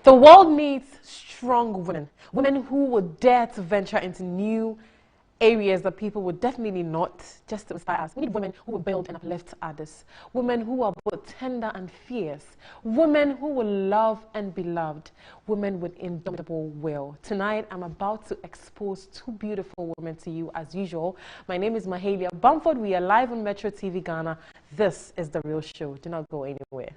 The world needs strong women, women who would dare to venture into new areas that people would definitely not, just to inspire us. We need women who will build and uplift others, women who are both tender and fierce, women who will love and be loved, women with indomitable will. Tonight, I'm about to expose two beautiful women to you as usual. My name is MAHALIA. BAMFORD, we are live on Metro TV Ghana. This is The Real Show. Do not go anywhere.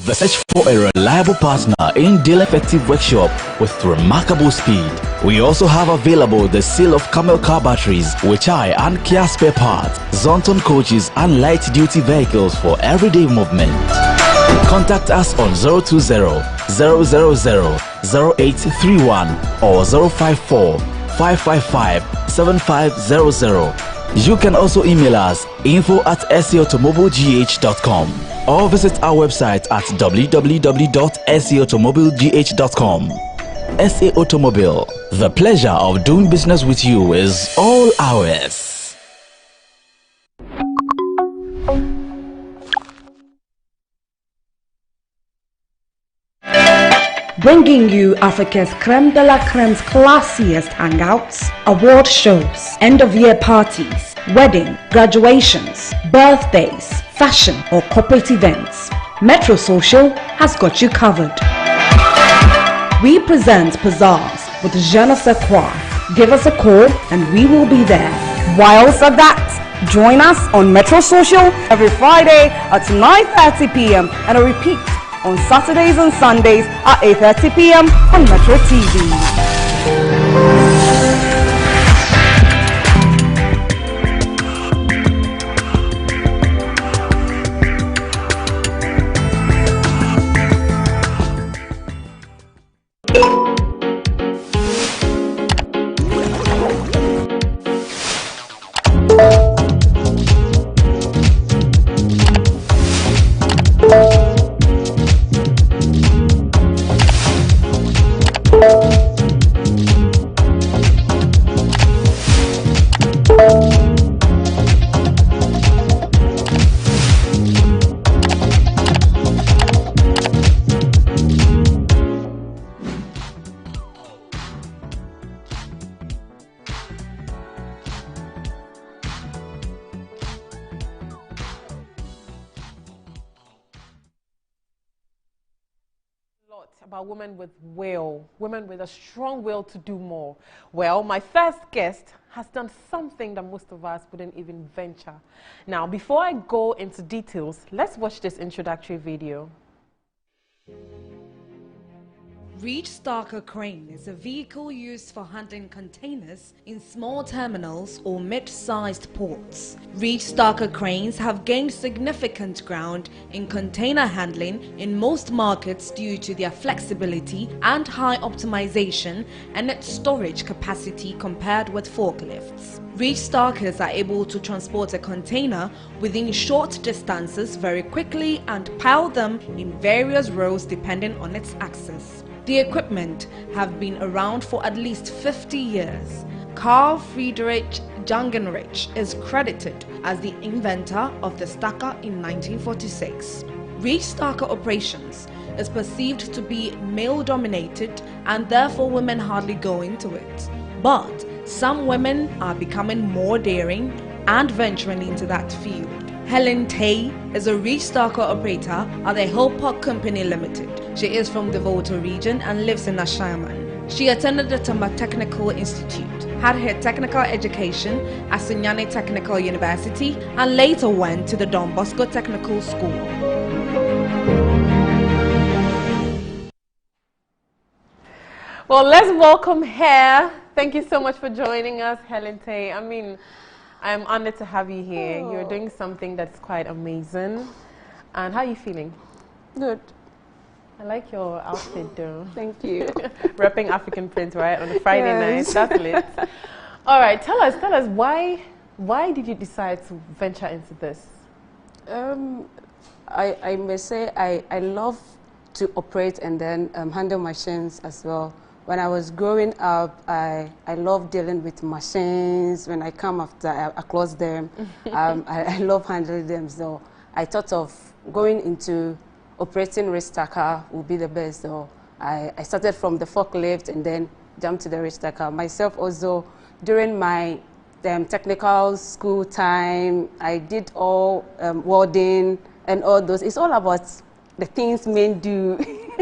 The search for a reliable partner in deal effective workshop with remarkable speed. We also have available the sale of Camel car batteries, Weichai and Kia spare parts, Zonton coaches and light duty vehicles for everyday movement. Contact us on 020-000-0831 or 054-555-7500. You can also email us info@saautomobilegh.com or visit our website at www.saautomobilegh.com. SA Automobile, the pleasure of doing business with you is all ours. Bringing you Africa's creme de la creme's classiest hangouts, award shows, end-of-year parties, wedding, graduations, birthdays, fashion or corporate events. Metro Social has got you covered. We present bazaars with je ne sais quoi. Give us a call and we will be there. Whilst at that, join us on Metro Social every Friday at 9:30 p.m. and a repeat on Saturdays and Sundays at 8:30 p.m. on Metro TV. About women with will, women with a strong will to do more. Well, my first guest has done something that most of us wouldn't even venture. Now, before I go into details, let's watch this introductory video. Reach Stacker Crane is a vehicle used for handling containers in small terminals or mid-sized ports. Reach Stacker cranes have gained significant ground in container handling in most markets due to their flexibility and high optimization and its storage capacity compared with forklifts. Reach Stackers are able to transport a container within short distances very quickly and pile them in various rows depending on its axis. The equipment have been around for at least 50 years. Carl Friedrich Jangenrich is credited as the inventor of the stacker in 1946. Reach stacker operations is perceived to be male-dominated and therefore women hardly go into it. But some women are becoming more daring and venturing into that field. Helen Tay is a reach stacker operator at the Hill Park Company Limited. She is from the Volta region and lives in Ashaman. She attended the Tamba Technical Institute, had her technical education at Sunyani Technical University, and later went to the Don Bosco Technical School. Well, let's welcome her. Thank you so much for joining us, Helen Tay. I mean, I'm honored to have you here. Oh. You're doing something that's quite amazing. And how are you feeling? Good. I like your outfit though. Thank you. Repping African print, right? On a Friday Yes. night. That's lit. All right, tell us why did you decide to venture into this? I may say I love to operate and then handle machines as well. When I was growing up, I love dealing with machines. When I come across them, I love handling them. So I thought of going into operating race stacker would be the best. So I started from the forklift and then jumped to the race stacker. Myself also, during my technical school time, I did all welding and all those. It's all about the things men do.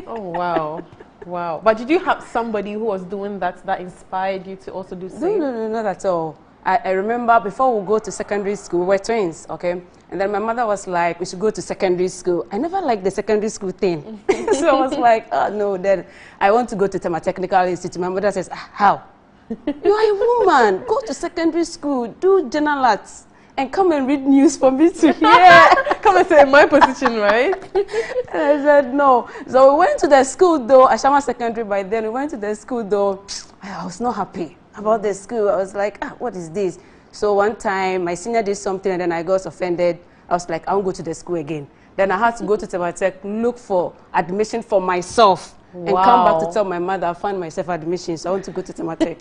Oh, wow. Wow. But did you have somebody who was doing that inspired you to also do same? No, not at all. I remember before we go to secondary school, we were twins, okay? And then my mother was like, we should go to secondary school. I never liked the secondary school thing. So I was like, oh, no, then I want to go to Tema Technical Institute. My mother says, how? You are a woman. Go to secondary school, do general arts, and come and read news for me to hear. Come and say in my position, right? And I said, no. So we went to the school, though, Ashama Secondary by then. We went to the school, though. I was not happy about the school. I was like, what is this? So one time, my senior did something, and then I got offended. I was like, I won't go to the school again. Then I had to go to Tematech, look for admission for myself, and come back to tell my mother I found myself admission, so I want to go to Tematech.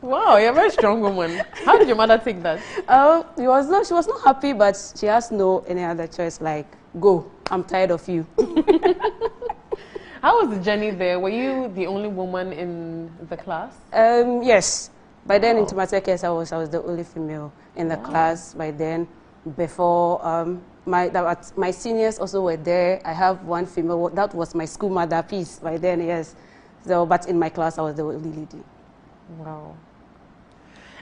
Wow, you're a very strong woman. How did your mother take that? She was not happy, but she has no any other choice. Like, go. I'm tired of you. How was the journey there? Were you the only woman in the class? Yes. By then in Tematech, yes, I was the only female in the class. By then, before my seniors also were there. I have one female. That was my school mother piece. By then, yes. So, but in my class, I was the only lady. Wow.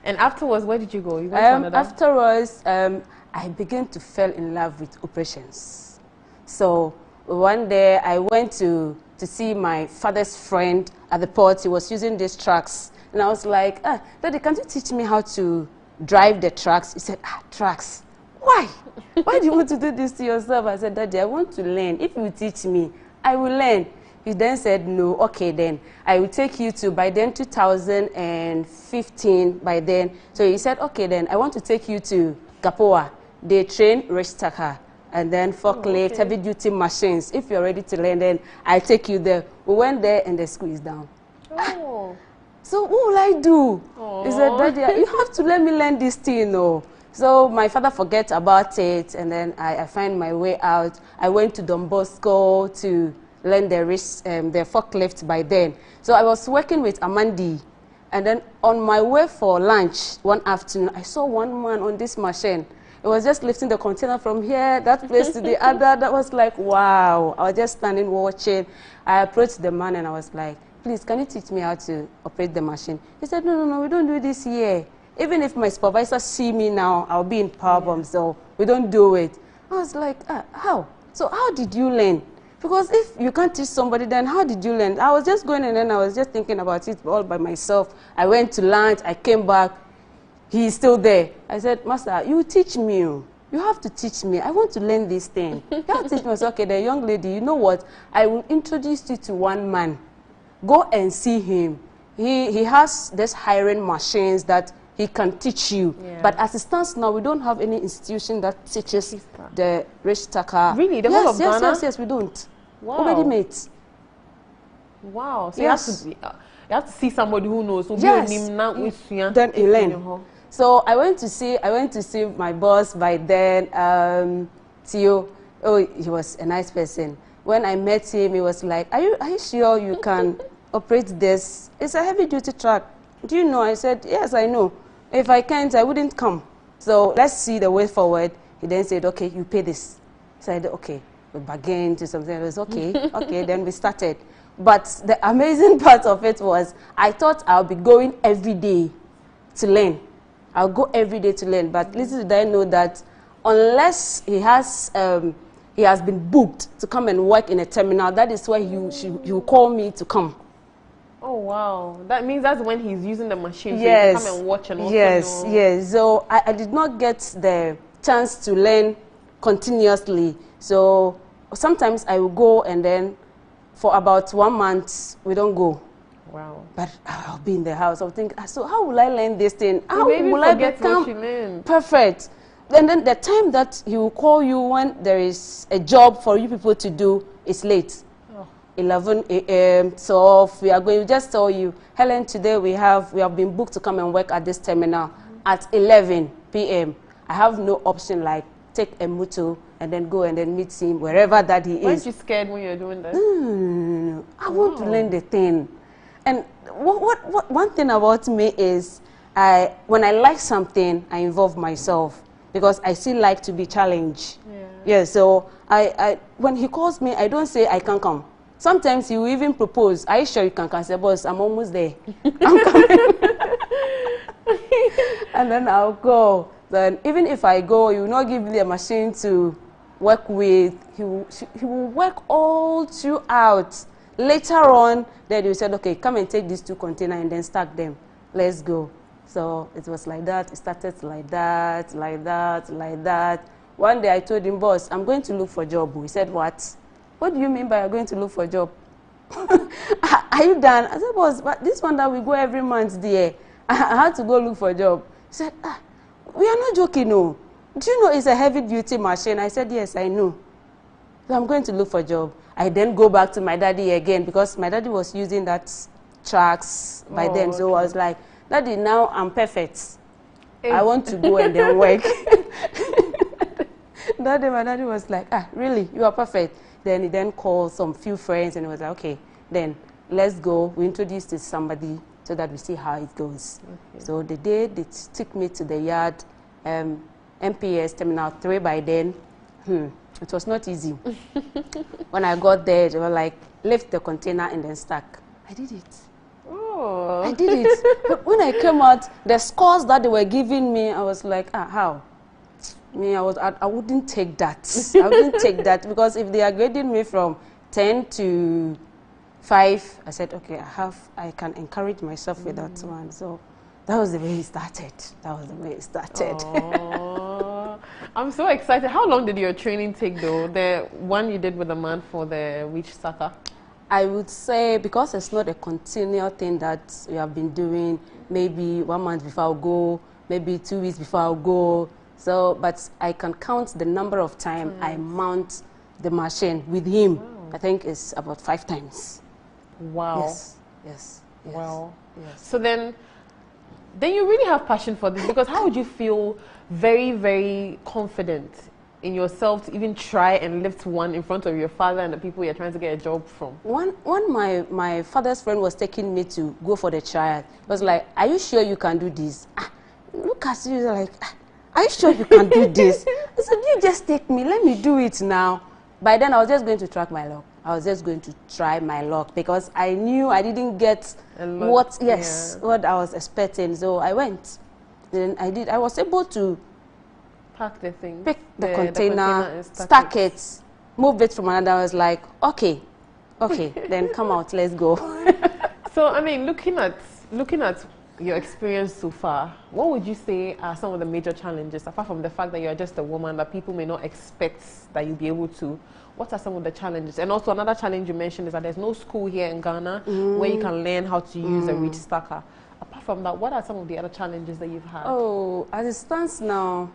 And afterwards, where did you go? You went to Canada? Afterwards, I began to fall in love with operations. So one day I went to see my father's friend at the port. He was using these trucks. And I was like, Daddy, can't you teach me how to drive the trucks? He said, trucks? Why? Why do you want to do this to yourself? I said, Daddy, I want to learn. If you teach me, I will learn. He then said, no, okay then. I will take you to, by then, 2015, by then. So he said, okay then, I want to take you to Gapoa. They train race stacker and then forklift, heavy-duty machines. If you're ready to learn, then I'll take you there. We went there and the school is down. Oh. So what will I do? He said, Daddy, you have to let me learn this thing, no. So my father forget about it, and then I find my way out. I went to Don Bosco to learn the forklift by then. So I was working with Amandi, and then on my way for lunch one afternoon, I saw one man on this machine. It was just lifting the container from here, that place to the other. That was like, wow. I was just standing watching. I approached the man and I was like, please, can you teach me how to operate the machine? He said, no, we don't do this here. Even if my supervisor see me now, I'll be in problem, so we don't do it. I was like, how? So how did you learn? Because if you can't teach somebody, then how did you learn? I was just going and then I was just thinking about it all by myself. I went to lunch, I came back, he's still there. I said, Master, you teach me. You have to teach me. I want to learn this thing. You have to teach me. I said, okay, the young lady, you know what? I will introduce you to one man. Go and see him. He has this hiring machines that he can teach you. Yeah. But as it stands now, we don't have any institution that teaches the race stacker. Really? The whole of Ghana? Yes, we don't. Wow. Already mates. Wow. So yes. you have to see somebody who knows. So yes. Then you learn. So I went to see my boss by then, Tio. Oh, he was a nice person. When I met him, he was like, are you sure you can operate this? It's a heavy duty truck. Do you know? I said, yes, I know. If I can't, I wouldn't come. So let's see the way forward. He then said, okay, you pay this. I said, okay. We bargained to something. It was okay. Okay, then we started. But the amazing part of it was I thought I'll be going every day to learn. I'll go every day to learn. But little did I know that unless he has been booked to come and work in a terminal, that is where he will call me to come. Oh, wow. That means that's when he's using the machine, so yes. you can come and watch and also yes, know. Yes. So I did not get the chance to learn continuously. So sometimes I will go and then for about 1 month, we don't go. Wow. But I'll be in the house. I'll think, so how will I learn this thing? How will I become what you learned? Perfect? And then the time that he will call you when there is a job for you people to do is late. 11 a.m. So we are going to just tell you, Helen, today we have been booked to come and work at this terminal at 11 p.m. I have no option like take a motor and then go and then meet him wherever that he is. Weren't you scared when you were doing that? No. I want to learn the thing. And one thing about me is when I like something, I involve myself because I still like to be challenged. Yeah, so when he calls me, I don't say I can't come. Sometimes he will even propose, are you sure you can come? I say, boss, I'm almost there. I'm coming. And then I'll go. Then even if I go, he will not give me a machine to work with. He will work all throughout. Later on, then he said, okay, come and take these 2 containers and then stack them. Let's go. So it was like that. It started like that, like that, like that. One day I told him, boss, I'm going to look for a job. He said, what? What do you mean by you're going to look for a job? Are you done? I said, boss, but this one that we go every month there, I had to go look for a job. He said, we are not joking, no. Do you know it's a heavy-duty machine? I said, yes, I know. So I'm going to look for a job. I then go back to my daddy again because my daddy was using that tracks by then. So I was like, Daddy, now I'm perfect. I want to go and then work. That day my daddy was like, really? You are perfect. Then he then called some few friends and he was like, okay, then let's go. We introduced to somebody so that we see how it goes. Okay. So the day they took me to the yard, MPS Terminal 3 by then, it was not easy. When I got there, they were like, lift the container and then stack. I did it. Oh. I did it. But when I came out, the scores that they were giving me, I was like, how? I wouldn't take that. I wouldn't take that because if they are grading me from 10 to 5, I said, okay, I can encourage myself with that one. So that was the way it started. That was the way it started. I'm so excited. How long did your training take though? The one you did with the man for the witch sucker? I would say because it's not a continual thing that we have been doing, maybe 1 month before I'll go, maybe 2 weeks before I'll go. So, but I can count the number of times I mount the machine with him. Wow. I think it's about 5 times. Wow. Yes. Wow. Yes. So then you really have passion for this because how would you feel very, very confident in yourself to even try and lift one in front of your father and the people you're trying to get a job from? When my father's friend was taking me to go for the trial, was like, are you sure you can do this? Look at you, like, are you sure you can do this? I said, you just take me, let me do it now. By then, I was just going to track my luck. I was just going to try my luck because I knew I didn't get what I was expecting. So I went. Then I did. I was able to pack the thing, pick the container, stack it, move it from another. I was like, okay, then come out, let's go. So, I mean, looking at your experience so far, what would you say are some of the major challenges, apart from the fact that you're just a woman that people may not expect that you'll be able to? What are some of the challenges? And also another challenge you mentioned is that there's no school here in Ghana where you can learn how to use a reach stacker. Apart from that, what are some of the other challenges that you've had? Oh, as it stands now,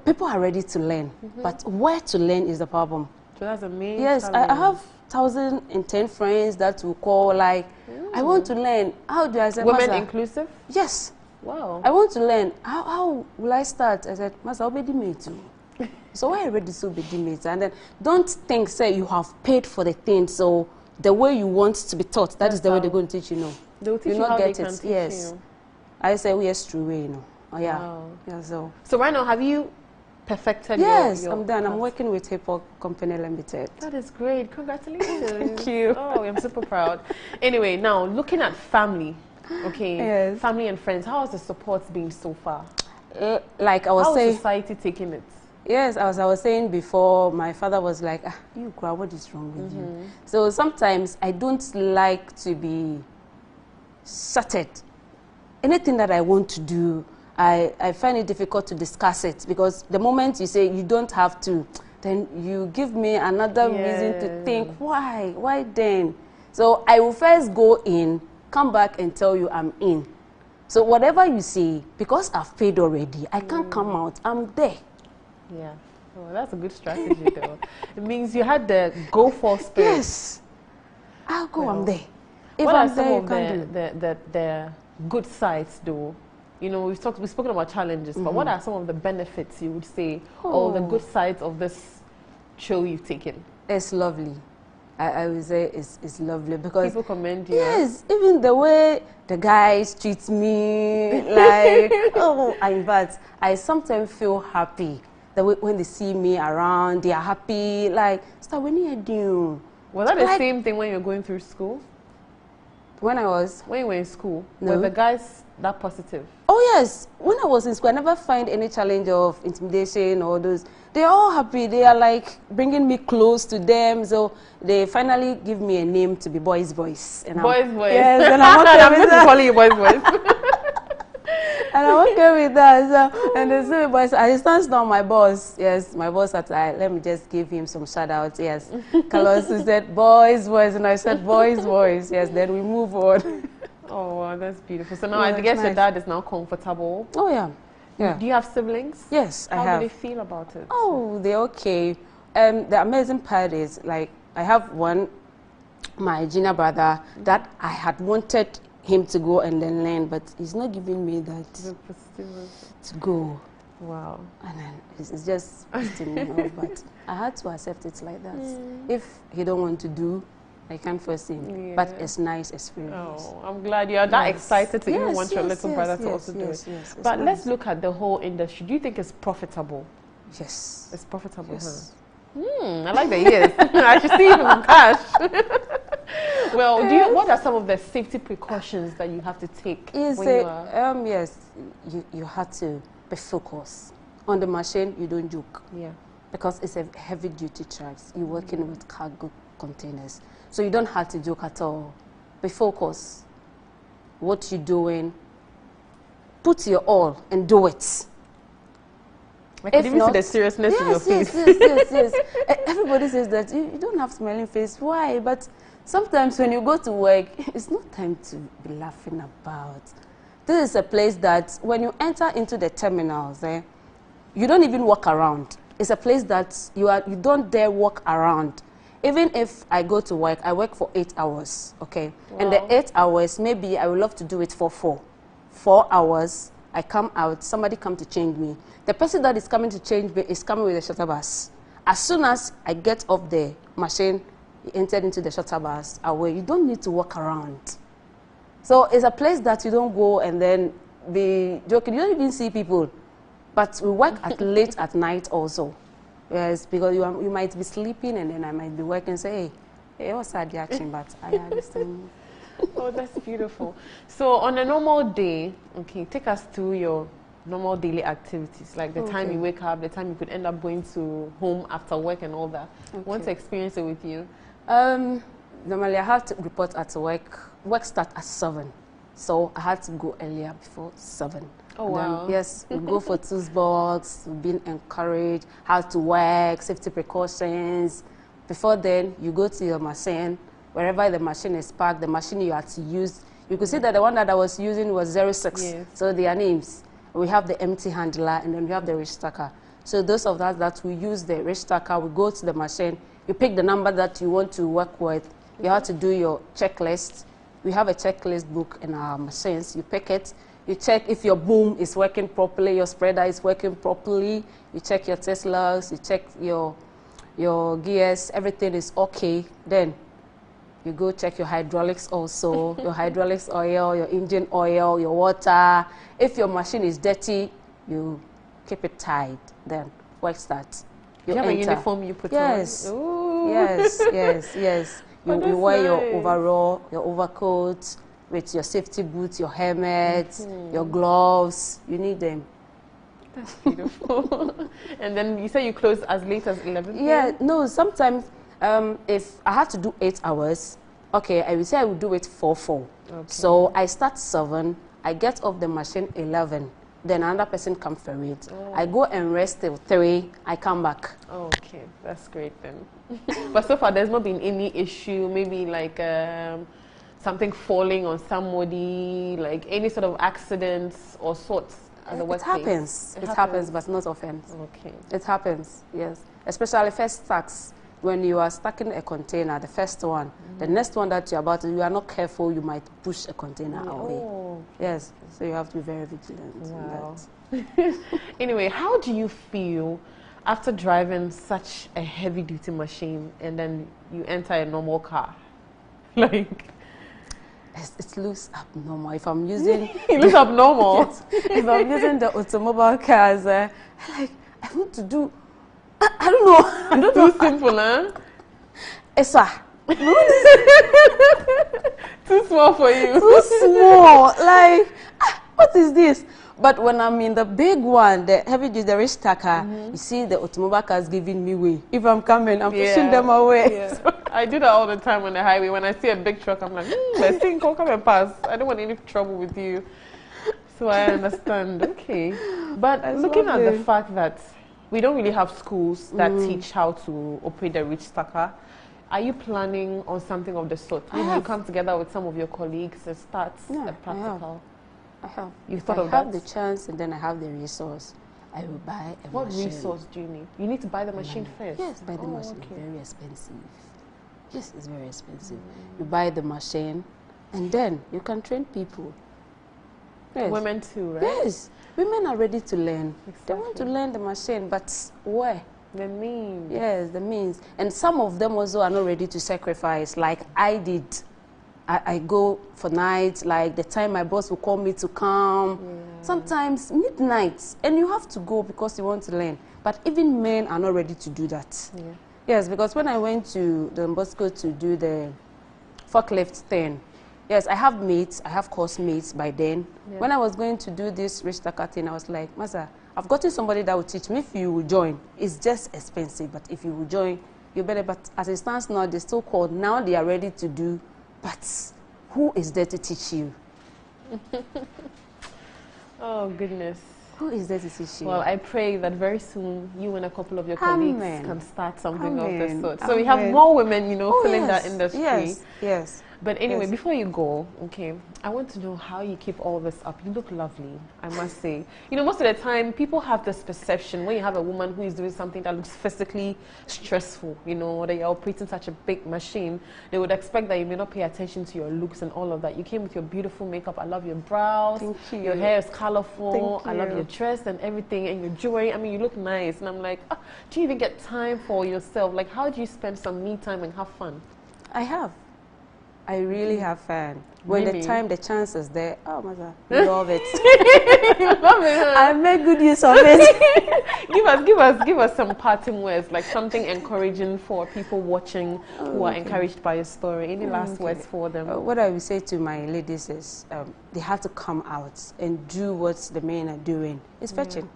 people are ready to learn, but where to learn is the problem. So that's a main challenge. I have 1,010 friends that will call like, I want to learn. How do I say? Women inclusive? Yes. Wow. I want to learn. How will I start? I said, Master, I'll be the mate too. So why already so be the mate? And then don't think, say, you have paid for the thing. So the way you want to be taught, that is the way they're going to teach you. No. They'll teach you how they can teach you. I say, yes, true way, Oh, yeah. Wow. Yeah, so right now, have you perfected Yes, your I'm done. I'm working with Hip Hop Company Limited. That is great. Congratulations. Thank you. Oh, I'm super proud. Anyway, now looking at family, okay? Yes. Family and friends, how has the support been so far? Like I was saying, how is society taking it? Yes, as I was saying before, my father was like, you girl, what is wrong with you? So sometimes I don't like to be shuttered. Anything that I want to do, I find it difficult to discuss it because the moment you say you don't have to, then you give me another reason to think, why then? So I will first go in, come back and tell you I'm in. So whatever you say, because I've paid already, I can't come out, I'm there. Yeah. Oh, that's a good strategy, though. It means you had the go for spirit. Yes. I'll go, I'm there. If What are I'm some there, of you can do. the good sides, though? You know, we've spoken about challenges, but what are some of the benefits you would say, or the good sides of this show you've taken? It's lovely. I would say it's lovely because People commend you. yes, even the way the guys treat me, like oh, in fact, I sometimes feel happy that when they see me around, they are happy. Like, start when you do. Was that the same thing when you were going through school? When I was? When you were in school? No. Were the guys that positive? Oh yes, when I was in school, I never find any challenge of intimidation or those. They're all happy. They are like bringing me close to them. So they finally give me a name to be Boys Voice. And Boys Voice. Yes, and I'm okay I'm with going to that. call you Boys Voice. And I'm okay with that. So, and they say, boys, I stands down my boss. Yes, my boss at let me just give him some shout outs. Yes. Carlos who said Boys Voice, and I said Boys Voice. Yes, then we move on. Oh, wow, that's beautiful. So now Yeah, I guess nice. your dad is now comfortable. Oh yeah. Yeah. Do you have siblings? Yes, I have. How do they feel about it? Oh, they're okay. The amazing part is, like, I have one, my junior brother, that I had wanted him to go and then learn, but he's not giving me that to go. Wow. And then it's just pissing me off, but I had to accept it like that. If he don't want to do, I can't force him. But it's nice experience. Oh, I'm glad you are that excited to even want your little brother to also do it. Yes, but nice. let's look at the whole industry. Do you think it's profitable? Yes. It's profitable, Yes. huh? I like the yes. I should see even cash. Well, what are some of the safety precautions that you have to take when you are... Yes, you have to be focused. On the machine, you don't joke. Yeah. Because it's a heavy duty truck. You're working with cargo containers. So you don't have to joke at all. Be focused. What you're doing, put your all and do it. I can even see the seriousness in your face. Yes. Everybody says that you don't have smiling face. Why? But sometimes when you go to work, it's not time to be laughing about. This is a place that when you enter into the terminals, you don't even walk around. It's a place that you don't dare walk around. Even if I go to work, I work for 8 hours, okay? Wow. And the 8 hours, maybe I would love to do it for 4. 4 hours, I come out, somebody come to change me. The person that is coming to change me is coming with a shuttle bus. As soon as I get off the machine, entered into the shuttle bus, away. You don't need to walk around. So it's a place that you don't go and then be joking. You don't even see people. But we work at late at night also. Yes, because you might be sleeping and then I might be working and say, hey, what's that reaction? But I understand. Oh, that's beautiful. So on a normal day, okay, take us through your normal daily activities, like the time you wake up, the time you could end up going to home after work and all that. I want to experience it with you. Normally I have to report at work. Work starts at 7. So I had to go earlier before 7. Oh, wow. Yes, we go for toolbox, we've been encouraged how to work, safety precautions. Before then, you go to your machine, wherever the machine is parked, the machine you had to use. You could see that the one that I was using was 06, yes. So their names. We have the empty handler and then we have the reach stacker. So those of us that we use the reach stacker, we go to the machine, you pick the number that you want to work with, you have to do your checklist. We have a checklist book in our machines, you pick it, you check if your boom is working properly, your spreader is working properly, you check your test logs, you check your gears, everything is okay. Then you go check your hydraulics also, your hydraulics oil, your engine oil, your water. If your machine is dirty, you keep it tight, then work starts. You have a uniform you put on? Yes. Ooh. Yes. You wear nice. your overall, your overcoat, with your safety boots, your helmet, your gloves. You need them. That's beautiful. And then you say you close as late as 11 p.m.? Yeah, no, sometimes if I have to do 8 hours, okay, I will say I will do it 4-4. Okay. So I start 7, I get off the machine 11, then another person comes for it. Oh. I go and rest till 3, I come back. Okay, that's great then. But so far there's not been any issue, maybe like something falling on somebody, like any sort of accidents or sorts? at the It workplace? happens. It happens, but not often. Okay. It happens, yes. Especially first stacks. When you are stacking a container, the first one, the next one that you're about to, you are not careful, you might push a container away. Oh. Yes, so you have to be very vigilant. Wow. In that. Anyway, how do you feel after driving such a heavy-duty machine and then you enter a normal car? Like, It looks abnormal. If I'm using... it looks abnormal. Yes. If I'm using the automobile cars, I want to do... I don't know. Too simple, huh? Esa. Too small for you. Too small. Like, what is this? But when I'm in the big one, the heavy duty, the rich stacker, you see the automobile cars giving me way. If I'm coming, I'm pushing them away. Yeah. I do that all the time on the highway. When I see a big truck, I'm like, let's see, come and pass. I don't want any trouble with you. So I understand. Okay. But looking at the fact that we don't really have schools that teach how to operate the reach stacker, are you planning on something of the sort? Maybe you come together with some of your colleagues and start a practical. I have. You thought of I that? have the chance and then I have the resource. I will buy a What machine. resource do you need? You need to buy the machine first. Yes, buy the machine. Okay. Very expensive. Yes, it's very expensive. You buy the machine and then you can train people. Yes. Women too, right? Yes, women are ready to learn. Exactly. They want to learn the machine, but where? The means. Yes, the means. And some of them also are not ready to sacrifice, like I did. I go for nights, like the time my boss will call me to come. Yeah. Sometimes midnight, and you have to go because you want to learn. But even men are not ready to do that. Yeah. Yes, because when I went to Don Bosco to do the forklift thing, yes, I have mates, I have course mates by then. Yeah. When I was going to do this rich stacker thing, I was like, Master, I've gotten somebody that will teach me. If you will join, it's just expensive, but if you will join, you better. But as it stands now, they're still called. Now they are ready to do, but who is there to teach you? Oh, goodness. Who is there to teach you? Well, I pray that very soon you and a couple of your colleagues can start something of this sort. So we have more women, you know, filling that industry. Yes, yes. But anyway, before you go, okay, I want to know how you keep all this up. You look lovely, I must say. You know, most of the time, people have this perception when you have a woman who is doing something that looks physically stressful, you know, that you're operating such a big machine, they would expect that you may not pay attention to your looks and all of that. You came with your beautiful makeup. I love your brows. Thank you. Your hair is colorful. Thank you. I love your dress and everything, and your jewelry. I mean, you look nice. And I'm like, oh, do you even get time for yourself? Like, how do you spend some me time and have fun? I have. I really have fun. When Really? the chance is there, oh my God, you love it. You love it, huh? I make good use of it. give us some parting words, like something encouraging for people watching who are encouraged by your story. Any last words for them? What I would say to my ladies is they have to come out and do what the men are doing. It's fetching.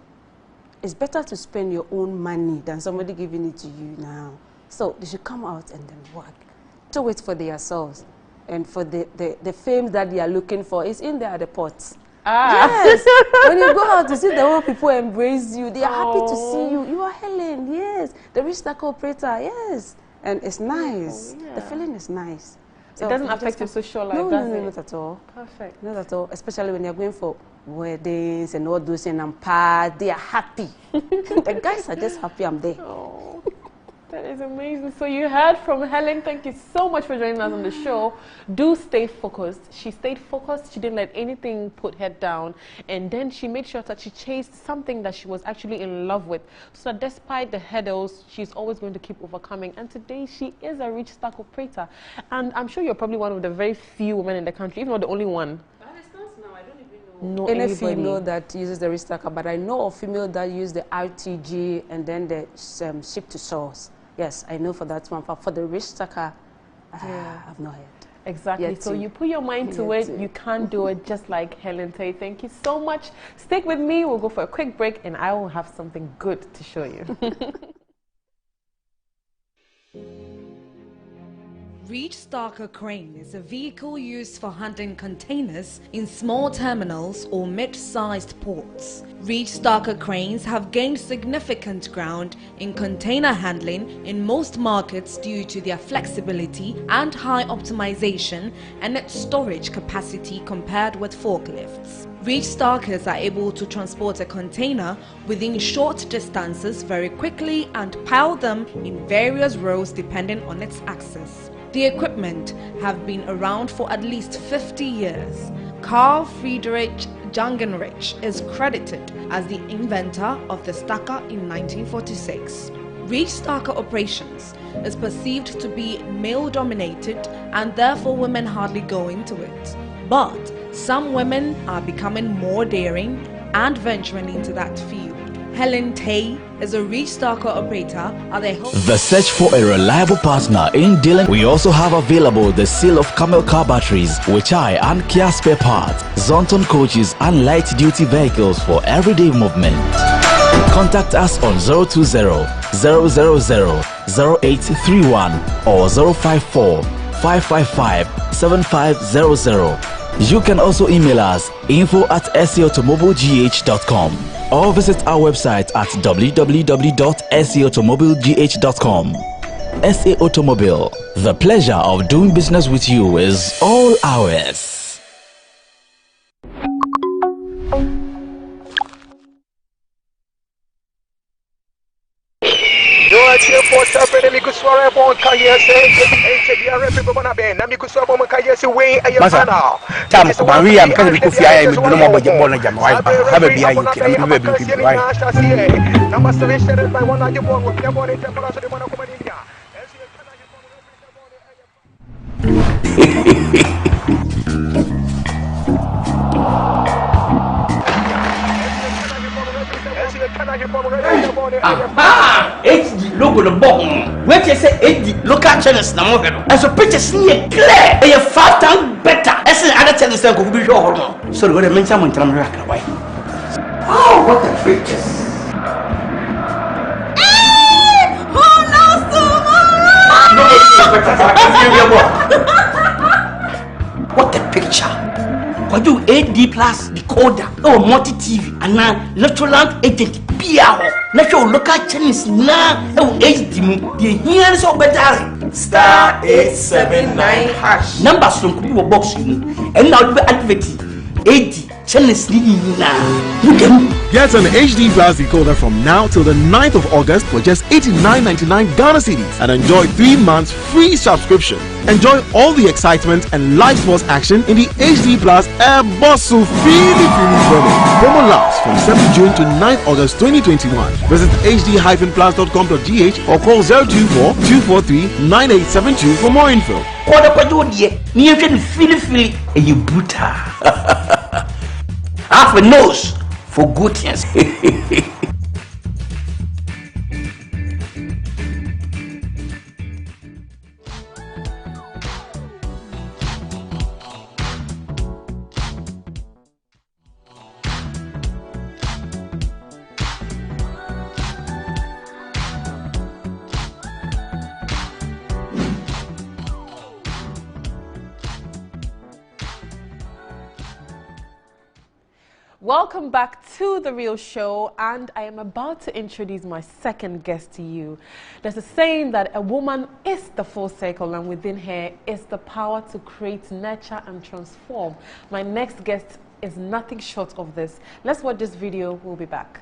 It's better to spend your own money than somebody giving it to you now. So they should come out and then work. Do it for themselves. And for the fame that they are looking for is in there at the pot. Yes. When you go out to see the whole people embrace you, they are happy to see you. You are Helen, yes. The rich stacker operator, yes. And it's nice. The feeling is nice. So it doesn't affect your social life, no, does it? No, not at all. Perfect. Not at all. Especially when you're going for weddings and all those and parties, they are happy. The guys are just happy I'm there. Oh. That is amazing. So you heard from Helen. Thank you so much for joining us on the show. Do stay focused. She stayed focused. She didn't let anything put her down. And then she made sure that she chased something that she was actually in love with. So that despite the hurdles, she's always going to keep overcoming. And today she is a rich stack operator. And I'm sure you're probably one of the very few women in the country, if not the only one. No, any female that uses the rich stacker, but I know of female that use the RTG and then the ship to source. Yes, I know for that one. For the rich stacker, I've not heard. Exactly. So you put your mind to it, you can do it just like Helen Tay. Thank you so much. Stick with me. We'll go for a quick break and I will have something good to show you. Reach Stacker Crane is a vehicle used for handling containers in small terminals or mid-sized ports. Reach Stacker cranes have gained significant ground in container handling in most markets due to their flexibility and high optimization and its storage capacity compared with forklifts. Reach Stackers are able to transport a container within short distances very quickly and pile them in various rows depending on its axis. The equipment have been around for at least 50 years. Carl Friedrich Jungenrich is credited as the inventor of the stacker in 1946. Reach Stacker operations is perceived to be male-dominated and therefore women hardly go into it. But some women are becoming more daring and venturing into that field. Helen Tay is a Reach Stacker operator at the search for a reliable partner in dealing. We also have available the sale of camel car batteries, which and Kia spare parts, Zonton coaches and light duty vehicles for everyday movement. Contact us on 020 000 0831 or 054 555 7500. You can also email us info@seautomobilegh.com or visit our website at www.seautomobilegh.com. SA Automobile, the pleasure of doing business with you is all ours. Maria, because we could see I am no more budget born again. Have a behind you. HD logo the bottom. When you say HD local channels na mo hedo. And so pictures here clear. They are 5 times better. As in other channels that could be sure. So go the mention when I'm right away. Oh, what the pictures. Who knows tomorrow? What the picture. What do AD plus decoder or multi TV and now electroland agent PR natural local channels now HD the here is so better star 879 hash numbers from Kubo box and now the advert AD channels now. Get an HD Plus decoder from now till the 9th of August for just $89.99 Ghana cedis and enjoy 3 months free subscription. Enjoy all the excitement and live sports action in the HD Plus Air Bosso Philly promo. Promo lasts from 7th June to 9th August 2021. Visit hd-plus.com.gh or call 024-243-9872 for more info. Half a nose for good things. Welcome back to The Real Show, and I am about to introduce my second guest to you. There's a saying that a woman is the full circle, and within her is the power to create, nurture, and transform. My next guest is nothing short of this. Let's watch this video. We'll be back.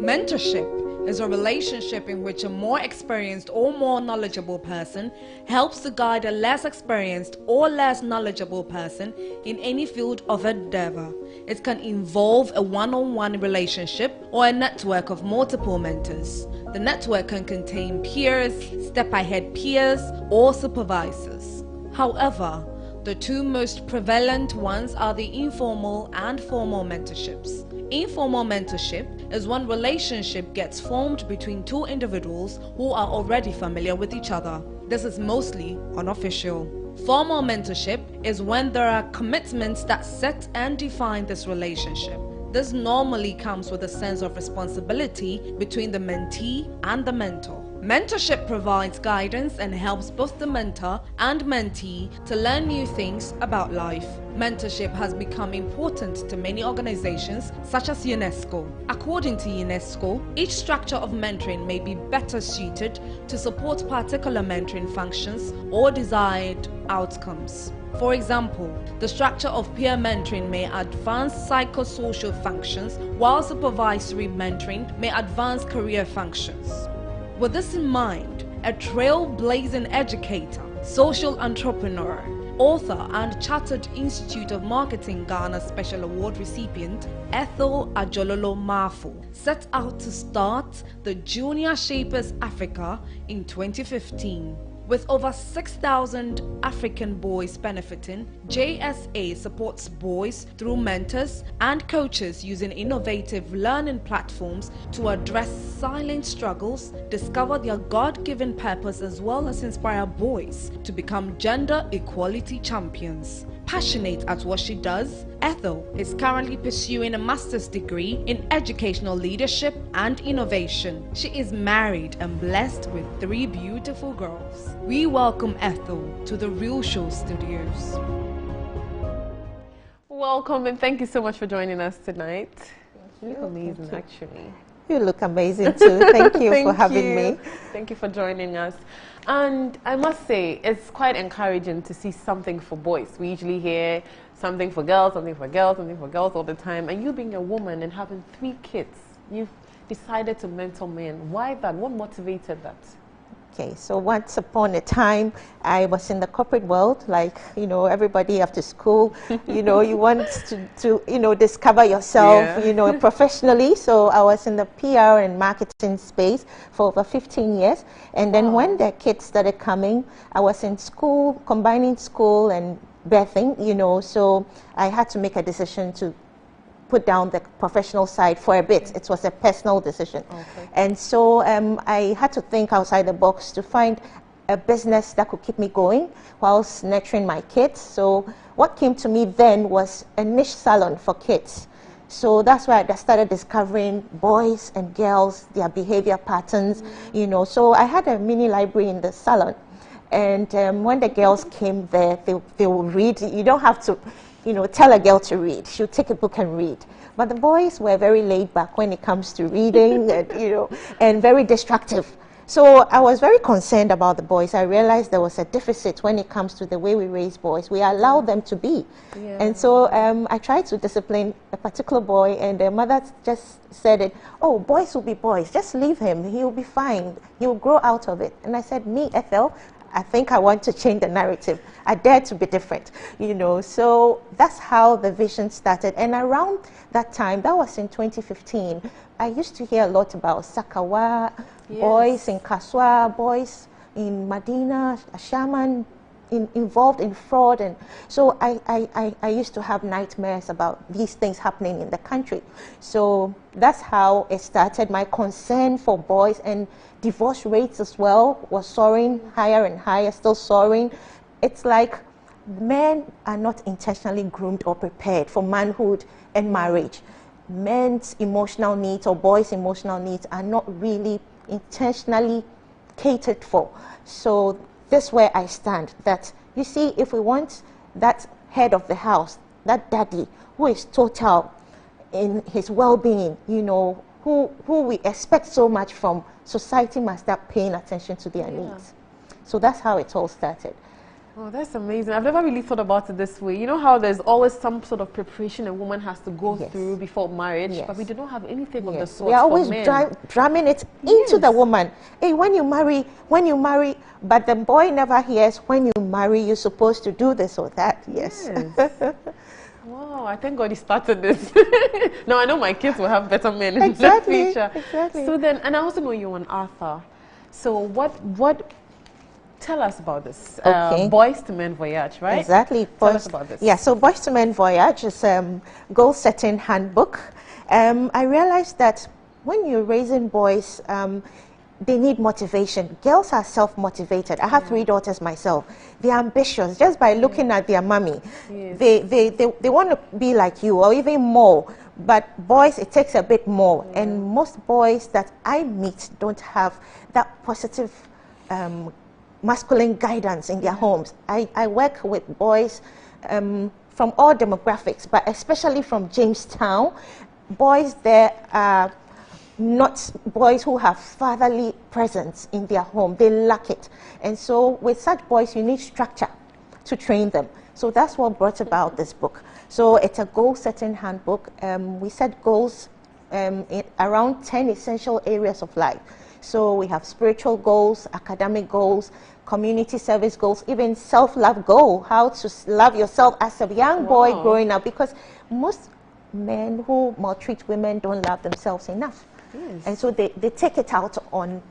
Mentorship is a relationship in which a more experienced or more knowledgeable person helps to guide a less experienced or less knowledgeable person in any field of endeavor. It can involve a one-on-one relationship or a network of multiple mentors. The network can contain peers, step-ahead peers, or supervisors. However, the two most prevalent ones are the informal and formal mentorships. Informal mentorship is when relationship gets formed between two individuals who are already familiar with each other. This is mostly unofficial. Formal mentorship is when there are commitments that set and define this relationship. This normally comes with a sense of responsibility between the mentee and the mentor. Mentorship provides guidance and helps both the mentor and mentee to learn new things about life. Mentorship has become important to many organizations such as UNESCO. According to UNESCO, each structure of mentoring may be better suited to support particular mentoring functions or desired outcomes. For example, the structure of peer mentoring may advance psychosocial functions, while supervisory mentoring may advance career functions. With this in mind, a trailblazing educator, social entrepreneur, author and Chartered Institute of Marketing Ghana Special Award recipient Ethel Marfo set out to start the Junior Shapers Africa in 2015. With over 6,000 African boys benefiting, JSA supports boys through mentors and coaches using innovative learning platforms to address silent struggles, discover their God-given purpose, as well as inspire boys to become gender equality champions. Passionate at what she does, Ethel is currently pursuing a master's degree in educational leadership and innovation. She is married and blessed with 3 beautiful girls. We welcome Ethel to the Real Show studios. Welcome and thank you so much for joining us tonight. You look amazing, actually. You look amazing too. Thank you for having me. Thank you for joining us. And I must say, it's quite encouraging to see something for boys. We usually hear something for girls, something for girls, something for girls all the time. And you being a woman and having 3 kids, you've decided to mentor men. Why that? What motivated that? Okay, so once upon a time, I was in the corporate world, like, you know, everybody after school, you know, you want to you know, discover yourself, you know, professionally. So I was in the PR and marketing space for over 15 years. And then when the kids started coming, I was in school, combining school and birthing, you know, so I had to make a decision to put down the professional side for a bit. It was a personal decision. And so I had to think outside the box to find a business that could keep me going whilst nurturing my kids. So what came to me then was a niche salon for kids. So that's why I started discovering boys and girls, their behavior patterns, you know. So I had a mini library in the salon. And when the girls came there, they would read. You don't have to, you know, tell a girl to read. She'll take a book and read. But the boys were very laid back when it comes to reading, and, you know, and very destructive. So I was very concerned about the boys. I realized there was a deficit when it comes to the way we raise boys. We allow them to be. And so I tried to discipline a particular boy, and the mother just said it, oh, boys will be boys. Just leave him. He'll be fine. He'll grow out of it. And I said, me, Ethel, I think I want to change the narrative. I dare to be different, you know. So that's how the vision started. And around that time, that was in 2015, I used to hear a lot about Sakawa, boys in Kaswa, boys in Medina, Shaman, involved in fraud. And so I used to have nightmares about these things happening in the country. So that's how it started. My concern for boys, and divorce rates as well was soaring higher and higher, still soaring. It's like men are not intentionally groomed or prepared for manhood and marriage. Men's emotional needs or boys' emotional needs are not really intentionally catered for. So this is where I stand, that you see, if we want that head of the house, that daddy who is total in his well-being, you know, who we expect so much from, society must start paying attention to their needs. So that's how it all started. Oh, that's amazing. I've never really thought about it this way. You know how there's always some sort of preparation a woman has to go through before marriage, but we do not have anything of the sort. We are always drumming it into the woman. Hey, when you marry, but the boy never hears, when you marry, you're supposed to do this or that. Wow, I thank God he started this. Now I know my kids will have better men in the future. So then, and I also know you're an author. So what tell us about this. Boys to Men Voyage, right? Exactly. Tell us about this. Yeah, so Boys to Men Voyage is a goal-setting handbook. I realized that when you're raising boys, they need motivation. Girls are self-motivated. I have 3 daughters myself. They're ambitious just by looking at their mommy. Yes. They want to be like you or even more. But boys, it takes a bit more. And most boys that I meet don't have that positive masculine guidance in their homes. I work with boys from all demographics, but especially from Jamestown. Boys there are not boys who have fatherly presence in their home. They lack it. And so with such boys, you need structure to train them. So that's what brought about this book. So it's a goal-setting handbook. We set goals in around 10 essential areas of life. So we have spiritual goals, academic goals, community service goals, even self-love goal, how to love yourself as a young boy growing up, because most men who maltreat women don't love themselves enough. Yes. And so they take it out on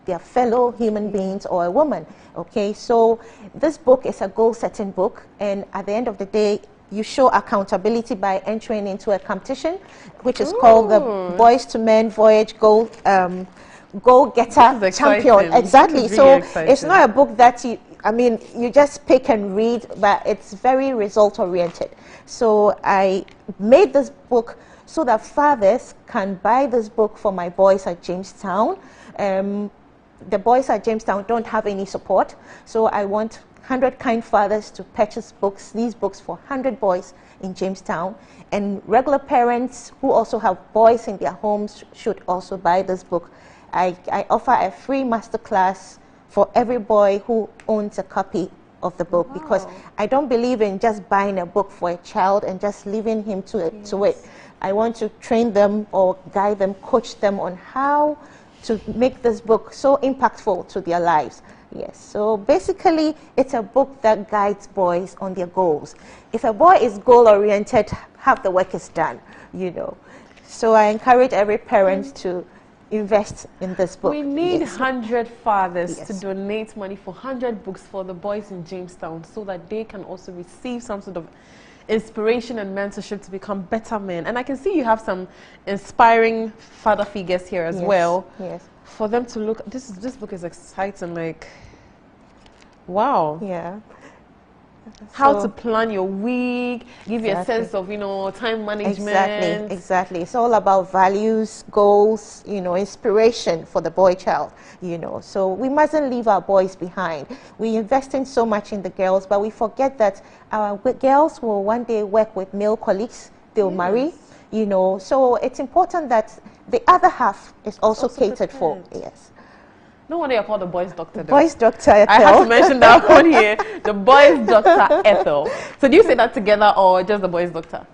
their fellow human beings or a woman. Okay, so this book is a goal-setting book, and at the end of the day, you show accountability by entering into a competition, which is called the Boys to Men Voyage Go-Getter Champion. Exactly. Really so exciting. It's not a book that you just pick and read, but it's very result-oriented. So I made this book so that fathers can buy this book for my boys at Jamestown. The boys at Jamestown don't have any support, so I want 100 kind fathers to purchase these books for 100 boys in Jamestown. And regular parents who also have boys in their homes should also buy this book. I offer a free masterclass for every boy who owns a copy of the book, because I don't believe in just buying a book for a child and just leaving him to it. I want to train them or guide them, coach them on how to make this book so impactful to their lives. Yes, so basically it's a book that guides boys on their goals. If a boy is goal-oriented, half the work is done, So I encourage every parent to invest in this book. We need 100 fathers to donate money for 100 books for the boys in Jamestown, so that they can also receive some sort of inspiration and mentorship to become better men. And I can see you have some inspiring father figures here as well. Yes. For them to look, this book is exciting, like, wow. Yeah. How to plan your week, give you a sense of, time management. Exactly. It's all about values, goals, inspiration for the boy child, So we mustn't leave our boys behind. We invest in so much in the girls, but we forget that our girls will one day work with male colleagues. They'll marry, So it's important that the other half is also catered for. Yes. No wonder you're called the boys' doctor. Boys' doctor Ethel. I have to mention that one here. The boys' doctor Ethel. So do you say that together or just the boys' doctor?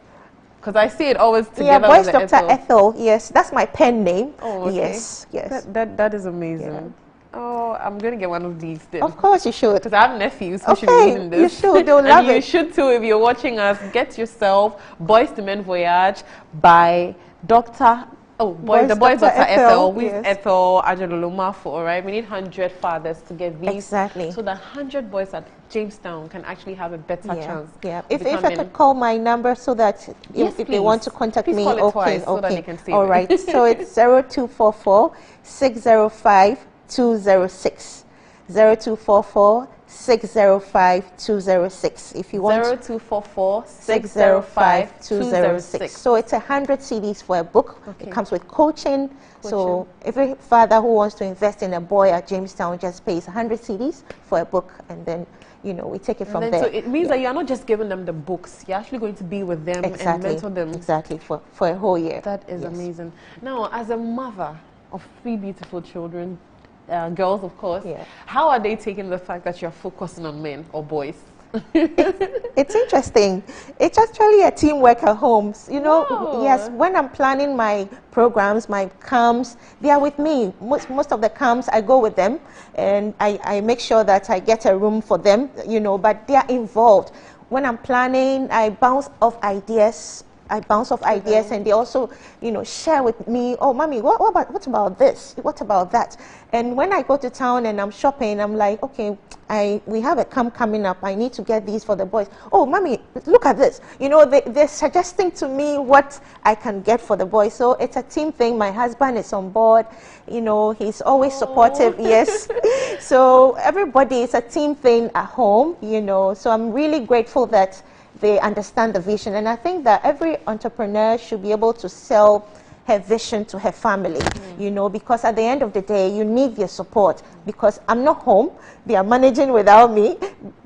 Because I see it always together. Yeah, boys' doctor Ethel. Yes, that's my pen name. Oh, okay. Yes. That is amazing. Yeah. Oh, I'm going to get one of these then. Of course you should. Because I have nephews who should be reading this. You should. They'll love it. And you should too if you're watching us. Get yourself Boys to Men Voyage by Dr. the boys Dr. Ethel, with Ethel Marfo, all right? We need 100 fathers to get these. Exactly. So that 100 boys at Jamestown can actually have a better chance. Yeah. If I could call my number so that if they want to contact me, call it twice so that they can see all it. Right. So it's 0244 605 206. 0244 605 206. If you want 0244 605 206. So it's 100 CDs for a book. It comes with coaching. So every father who wants to invest in a boy at Jamestown just pays 100 CDs for a book, and then we take it from there. So it means that you're not just giving them the books, you're actually going to be with them and mentor them. Exactly, for a whole year. That is amazing. Now, as a mother of 3 beautiful children, girls, of course. Yeah. How are they taking the fact that you're focusing on men or boys? It's interesting. It's actually a teamwork at home. Yes, when I'm planning my programs, my camps, they are with me. Most of the camps, I go with them, and I make sure that I get a room for them, but they are involved. When I'm planning, I bounce off ideas I bounce off ideas, and they also, you know, share with me, oh, mommy, what about this? What about that? And when I go to town and I'm shopping, I'm like, okay, we have a camp coming up. I need to get these for the boys. Oh, mommy, look at this. You know, they're suggesting to me what I can get for the boys. So it's a team thing. My husband is on board. You know, he's always supportive. Yes. So everybody, it's a team thing at home, you know. So I'm really grateful that they understand the vision. And I think that every entrepreneur should be able to sell her vision to her family, you know, because at the end of the day, you need their support, because I'm not home, they are managing without me,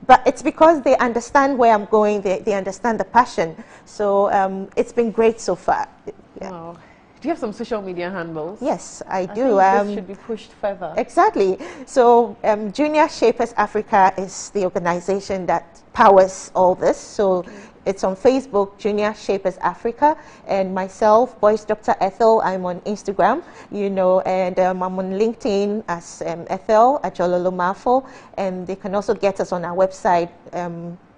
but it's because they understand where I'm going, they understand the passion. So it's been great so far. Yeah. Wow. Do you have some social media handles? Yes, I do. Think this should be pushed further. Exactly. So Junior Shapers Africa is the organization that powers all this. So it's on Facebook, Junior Shapers Africa, and myself, Voice Dr. Ethel, I'm on Instagram, you know, and I'm on LinkedIn as Ethel Marfo, and they can also get us on our website,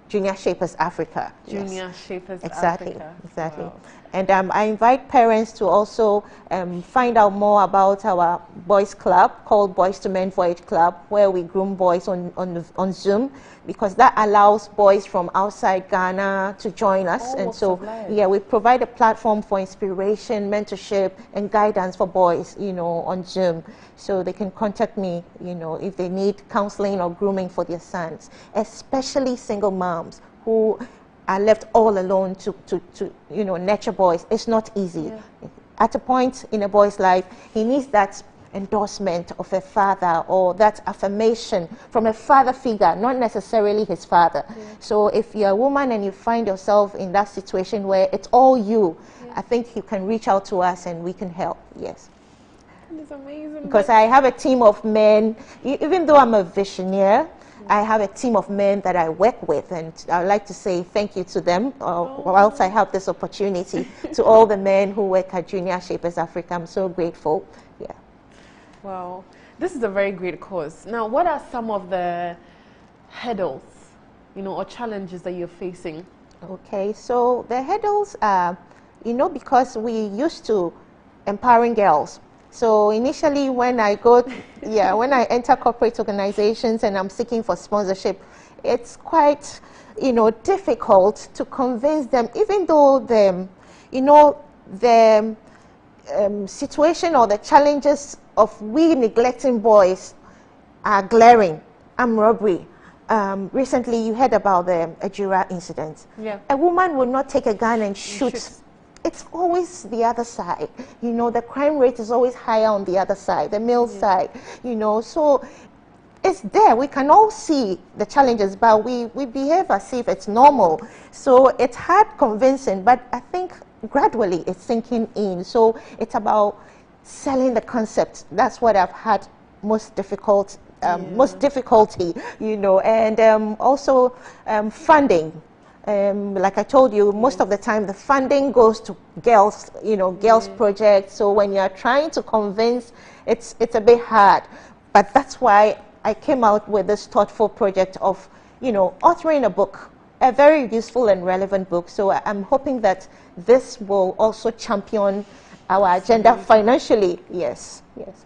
Junior Shapers Africa. Junior Shapers exactly, Africa. Exactly. Wow. And I invite parents to also find out more about our boys club called Boys to Men Voyage Club, where we groom boys on Zoom, because that allows boys from outside Ghana to join us. And so, yeah, we provide a platform for inspiration, mentorship, and guidance for boys, you know, on Zoom. So they can contact me, you know, if they need counseling or grooming for their sons, especially single moms who are left all alone to you know, nurture boys. It's not easy. Yeah. At a point in a boy's life, he needs that endorsement of a father or that affirmation from a father figure, not necessarily his father. Yeah. So if you're a woman and you find yourself in that situation where it's all you, I think you can reach out to us and we can help. Yes. It's amazing. Because I have a team of men, even though I'm a visionary, I have a team of men that I work with, and I'd like to say thank you to them, whilst I have this opportunity, to all the men who work at Junior Shapers Africa. I'm so grateful. Yeah. Wow. This is a very great cause. Now, what are some of the hurdles, you know, or challenges that you're facing? Okay, so the hurdles are, you know, because we used to empowering girls. So initially when I go, when I enter corporate organizations and I'm seeking for sponsorship, it's quite, you know, difficult to convince them, even though the, you know, the situation or the challenges of we neglecting boys are glaring. Armed robbery. Recently you heard about the Ajura incident. Yeah. A woman will not take a gun and shoot. It's always the other side, you know, the crime rate is always higher on the other side, the male side, you know, so it's there. We can all see the challenges, but we behave as if it's normal. So it's hard convincing, but I think gradually it's sinking in. So it's about selling the concept. That's what I've had most difficulty, you know, and also funding. Like I told you, most of the time the funding goes to girls, you know, girls projects. So when you're trying to convince, it's a bit hard. But that's why I came out with this thoughtful project of, you know, authoring a book, a very useful and relevant book. So I'm hoping that this will also champion our agenda financially. Yes, yes.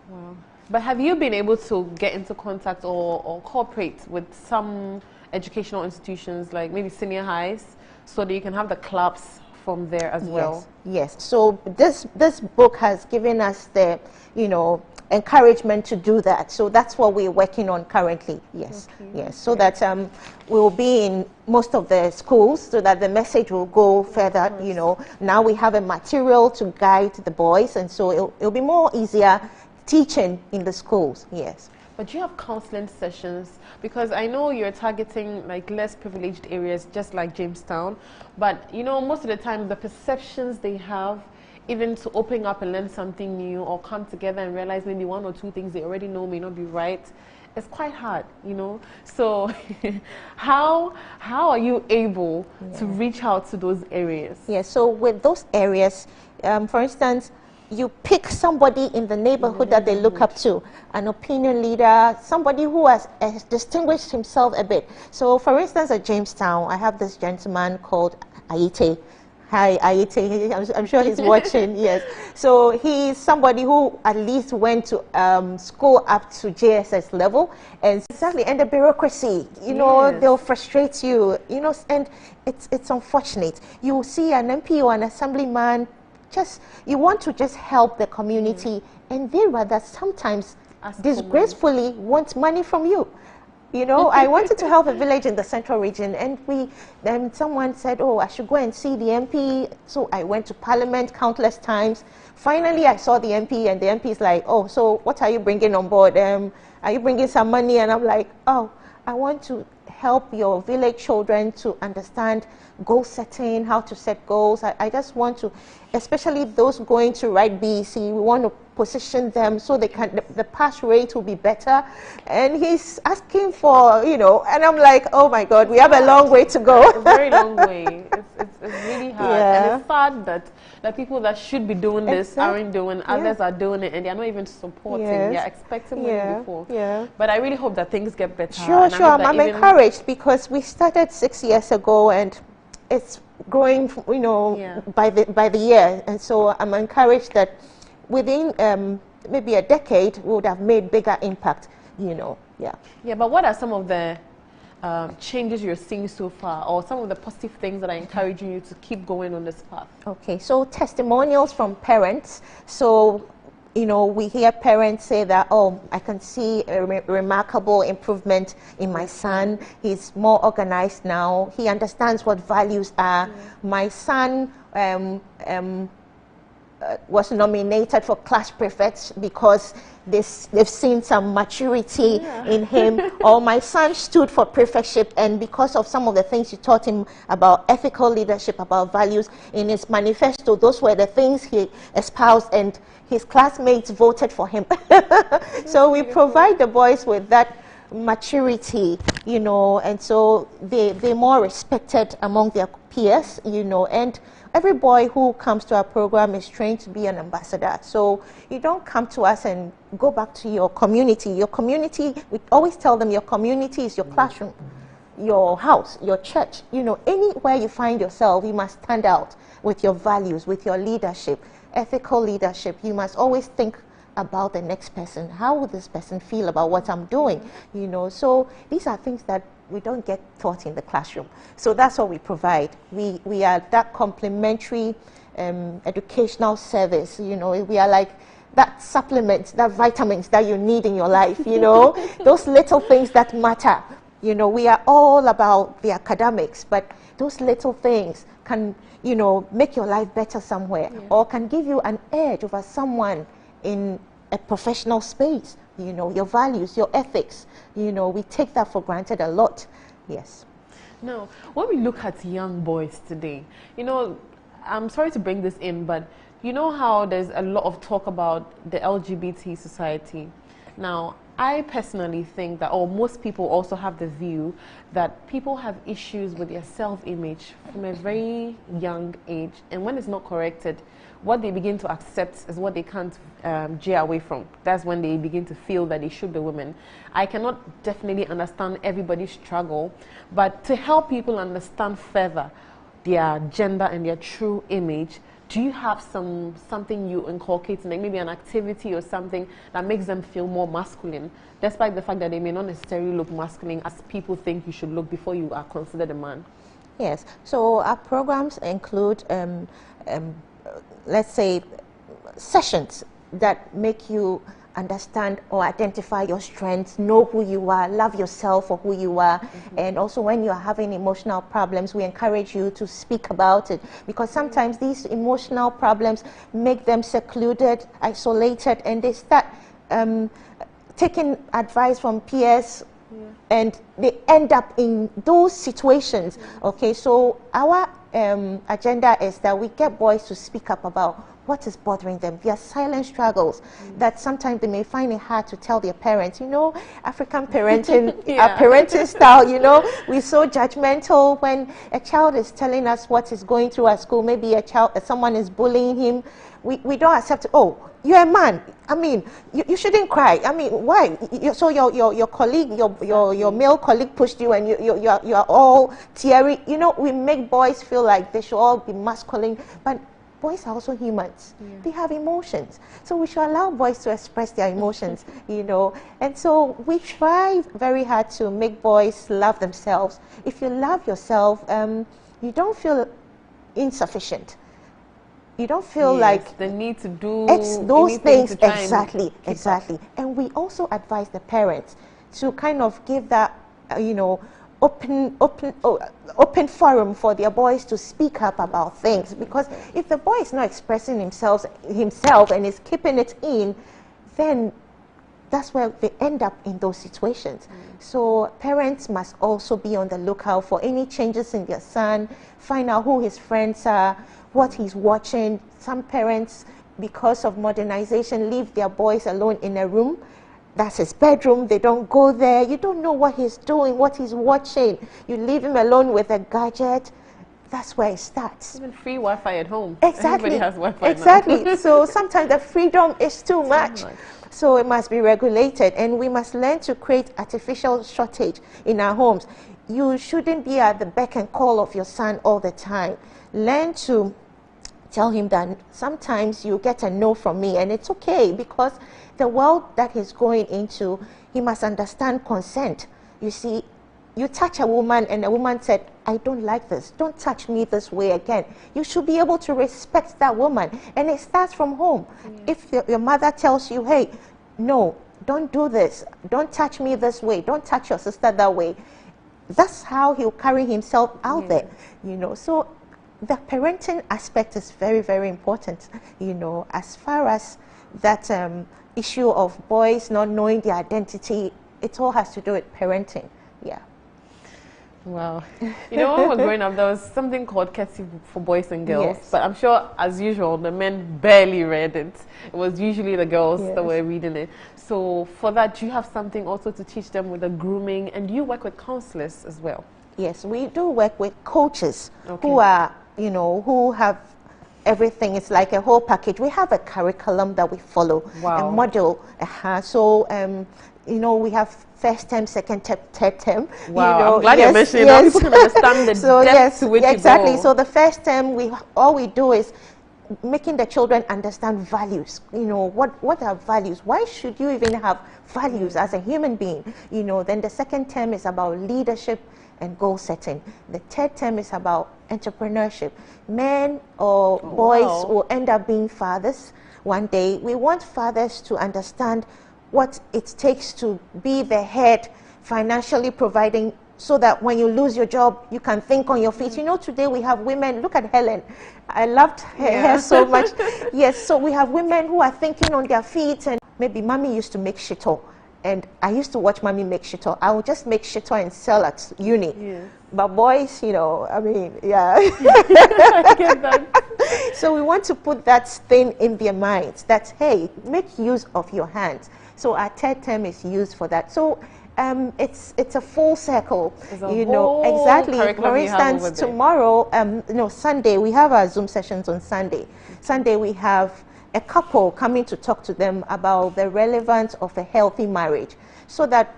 Wow. But have you been able to get into contact or cooperate with some educational institutions, like maybe senior highs, so that you can have the clubs from there as well? Yes. So this book has given us the, you know, encouragement to do that. So that's what we're working on currently. Yes. Okay. Yes. So that we will be in most of the schools, so that the message will go further. You know, now we have a material to guide the boys, and so it'll be more easier teaching in the schools. Yes. But you have counseling sessions, because I know you're targeting like less privileged areas, just like Jamestown. But you know, most of the time, the perceptions they have, even to open up and learn something new or come together and realize maybe one or two things they already know may not be right, it's quite hard, you know. So how are you able to reach out to those areas? Yeah, so with those areas, for instance, you pick somebody in the neighborhood that they look up to, an opinion leader, somebody who has distinguished himself a bit. So for instance, at Jamestown, I have this gentleman called Ayite. Hi, Ayete. I'm sure he's watching. Yes. So he's somebody who at least went to school up to JSS level, and exactly, and the bureaucracy, you know, they'll frustrate you, you know, and it's unfortunate. You see an MP or an assemblyman, you want to just help the community, and they rather sometimes disgracefully want money from you. You know, I wanted to help a village in the central region, and someone said, oh, I should go and see the MP. So I went to Parliament countless times. Finally, I saw the MP, and the MP is like, oh, so what are you bringing on board? Are you bringing some money? And I'm like, oh, I want to help your village children to understand goal setting, how to set goals. I just want to, especially those going to write BEC, we want to position them so they can, the pass rate will be better. And he's asking for, you know, and I'm like, oh my God, we have a long way to go. A very long way. It's really hard. And it's sad that the people that should be doing this aren't doing, others are doing it, and they're not even supporting. They're expecting money before. But I really hope that things get better. Sure, I'm encouraged, because we started 6 years ago, and it's growing, you know, by the year. And so I'm encouraged that within maybe a decade, we would have made bigger impact, you know. Yeah, but what are some of the changes you're seeing so far, or some of the positive things that are encouraging you to keep going on this path? Okay, so testimonials from parents. So, you know, we hear parents say that, oh, I can see a remarkable improvement in my son. He's more organized now. He understands what values are. My son was nominated for class prefect because they've seen some maturity in him. Or my son stood for prefectship, and because of some of the things you taught him about ethical leadership, about values in his manifesto, those were the things he espoused, and his classmates voted for him. So we provide the boys with that maturity, you know, and so they're more respected among their peers, you know, and every boy who comes to our program is trained to be an ambassador. So you don't come to us and go back to your community. Your community, we always tell them, your community is your classroom, your house, your church. You know, anywhere you find yourself, you must stand out with your values, with your leadership, ethical leadership. You must always think about the next person. How will this person feel about what I'm doing? You know, so these are things that we don't get taught in the classroom. So that's what we provide. We are that complementary educational service. You know, we are like that supplement, that vitamins that you need in your life, you know, those little things that matter. You know, we are all about the academics, but those little things can, you know, make your life better somewhere, or can give you an edge over someone in a professional space. You know, your values, your ethics, you know, we take that for granted a lot. Yes. Now, when we look at young boys today, you know, I'm sorry to bring this in, but you know how there's a lot of talk about the LGBT society. Now, I personally think that, or most people also have the view that people have issues with their self-image from a very young age, and when it's not corrected, what they begin to accept is what they can't jay away from. That's when they begin to feel that they should be women. I cannot definitely understand everybody's struggle, but to help people understand further their gender and their true image, do you have something you inculcate, like maybe an activity or something that makes them feel more masculine, despite the fact that they may not necessarily look masculine as people think you should look before you are considered a man? Yes, so our programs include let's say sessions that make you understand or identify your strengths, know who you are, love yourself for who you are. And also when you are having emotional problems, we encourage you to speak about it, because sometimes these emotional problems make them secluded, isolated, and they start taking advice from peers, and they end up in those situations. Okay, so our agenda is that we get boys to speak up about what is bothering them, their silent struggles that sometimes they may find it hard to tell their parents. You know, African parenting, our parenting style, you know, we're so judgmental. When a child is telling us what is going through at school, maybe someone is bullying him, we don't accept, oh, you're a man. I mean, you shouldn't cry. I mean, why? So your colleague, your male colleague pushed you, and you're all teary. You know, we make boys feel like they should all be masculine, but boys are also humans. Yeah. They have emotions. So we should allow boys to express their emotions, you know. And so we try very hard to make boys love themselves. If you love yourself, you don't feel insufficient. You don't feel like the need to do those things. Exactly. And we also advise the parents to kind of give that, you know, open forum for their boys to speak up about things. Because if the boy is not expressing himself and is keeping it in, then that's where they end up in those situations. So parents must also be on the lookout for any changes in their son, find out who his friends are, what he's watching. Some parents, because of modernization, leave their boys alone in a room. That's his bedroom. They don't go there. You don't know what he's doing, what he's watching. You leave him alone with a gadget. That's where it starts. Even free Wi-Fi at home. Exactly. Everybody has Wi-Fi exactly. now. So sometimes the freedom is too much. So it must be regulated, and we must learn to create artificial shortage in our homes. You shouldn't be at the beck and call of your son all the time. Learn to tell him that sometimes you get a no from me, and it's okay, because the world that he's going into, he must understand consent. You see, you touch a woman and a woman said, I don't like this, don't touch me this way again. You should be able to respect that woman, and it starts from home. If your mother tells you, hey, no, don't do this, don't touch me this way, don't touch your sister that way, that's how he'll carry himself out there, you know. So the parenting aspect is very, very important, you know, as far as that issue of boys not knowing their identity. It all has to do with parenting. Yeah. Wow. You know, when we were growing up, there was something called Ketsi for boys and girls. Yes. But I'm sure, as usual, the men barely read it. It was usually the girls that were reading it. So for that, do you have something also to teach them with the grooming? And do you work with counselors as well? Yes, we do work with coaches who are, you know, who have everything. It's like a whole package. We have a curriculum that we follow, a model. So, you know, we have first term, second term, third term. Wow, you know, I'm glad you're mentioning that. People can understand the depth to which exactly. you go. So the first term, all we do is making the children understand values. You know, what are values? Why should you even have values as a human being? You know, then the second term is about leadership and goal setting. The third term is about entrepreneurship. Men or boys will end up being fathers one day. We want fathers to understand what it takes to be the head, financially providing, so that when you lose your job, you can think on your feet. You know, today we have women, look at Helen. I loved her hair so much. Yes, so we have women who are thinking on their feet, and maybe mommy used to make shito, and I used to watch mommy make shito. I would just make shito and sell at uni. Yes. But boys, you know, I mean, I get that. So we want to put that thing in their minds that, hey, make use of your hands. So our third term is used for that. So it's a full circle, you know. Exactly. For instance, tomorrow, Sunday, we have our Zoom sessions on Sunday. Sunday we have a couple coming to talk to them about the relevance of a healthy marriage, so that